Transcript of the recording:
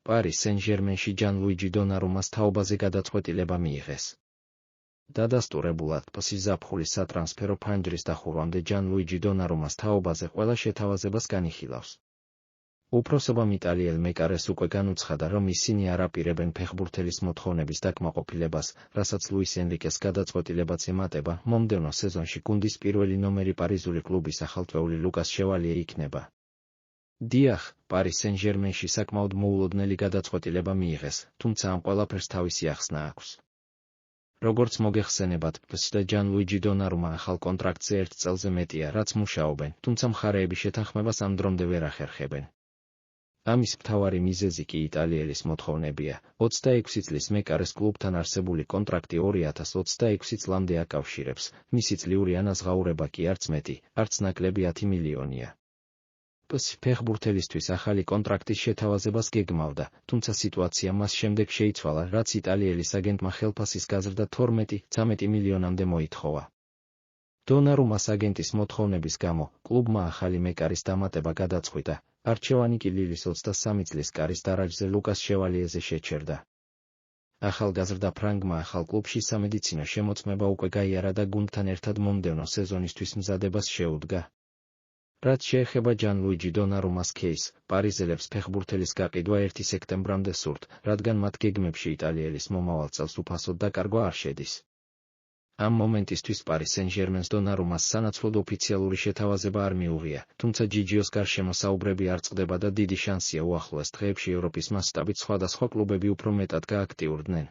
პარის სენ-ჟერმენში ჯან-ლუიჯი დონარუმას თაობაზე გადაწყვეტილება მიიღეს. დადასტურებულად პსის ზაფხულის სატრანსფერო ფანჯრის დახურვამდე ჯან-ლუიჯი დონარუმას თაობაზე ყველა შეთავაზებას განიხილავს. უფროსობამ იტალიელ მეკარეს უკვე განუცხადა, რომ ისინი არ აპირებენ ფეხბურთელის მოთხოვნების დაკმაყოფილებას, რასაც ლუის ენრიკეს გადაწყვეტილებაც ემატება. მომდევნო სეზონში გუნდის პირველი ნომერი პარიზული კლუბის ახალწეული ლუკას შევალიე იქნება. დიახ, პარის სენ-ჟერმენში საკმაოდ მოულოდნელი გადაწყვეტილება მიიღეს, თუმცა ამ ყველაფერს თავისი ახსნა აქვს. როგორც მოგეხსენებათ, პსს და ჯან-ლუიჯი დონარუმა ახალ კონტრაქტზე 1 წელზე მეტია, რაც მუშაობენ, თუმცა მხარეები შეთანხმებას ამ დრომდე ვერ ახერხებენ. ამის მთავარი მიზეზი კი იტალიელის მოთხოვნებია. 26 წლის მეკარეს კლუბთან არსებული კონტრაქტი 2026 წლამდე აკავშირებს, მისი წლიური ანაზღაურება კი არც მეტი, არც ნაკლები 10 მილიონია. პსს ფეხბურთელისთვის ახალი კონტრაქტის შეთავაზებას გეგმავდა, თუმცა სიტუაცია მას შემდეგ შეიცვალა, რაც იტალიელის აგენტმა ხელფასის გაზრდა 12-13 მილიონამდე მოითხოვა. დონარუმას აგენტის მოთხოვნების გამო, კლუბმა ახალი მეკარის დამატება გადაწყვიტა, არჩევანი კი ლილის 23 წლის კარის დარაჯზე ლუკას შევალიეზე შეჩერდა. ახალგაზრდა ფრანგმა ახალ კლუბში სამედიცინო შემოწმება უკვე გაიარა და გუნდთან ერთად მომდევნო სეზონისთვის მზადებას შეუდგა. რაც შეეხება ჯან-ლუიჯი დონარუმას кейსს, პარიზელებს ფეხბურთელის გაყიდვა 1 სექტემბრამდე სურთ, რადგან მათ გეგმებში იტალიელის მომავალ წელს უფასოდ დაკარგვა არ შედის. ამ მომენტისთვის პარის სენ-ჟერმენს დონარუმას სანაცვლოდ ოფიციალური შეთავაზება არ მიუღია, თუმცა ჯიჯიოს გარშემო საუბრები არ წყდება და დიდი შანსია უახლოეს დღეებში ევროპის მასშტაბით სხვადასხვა კლუბები უფრო მეტად გააქტიურდნენ.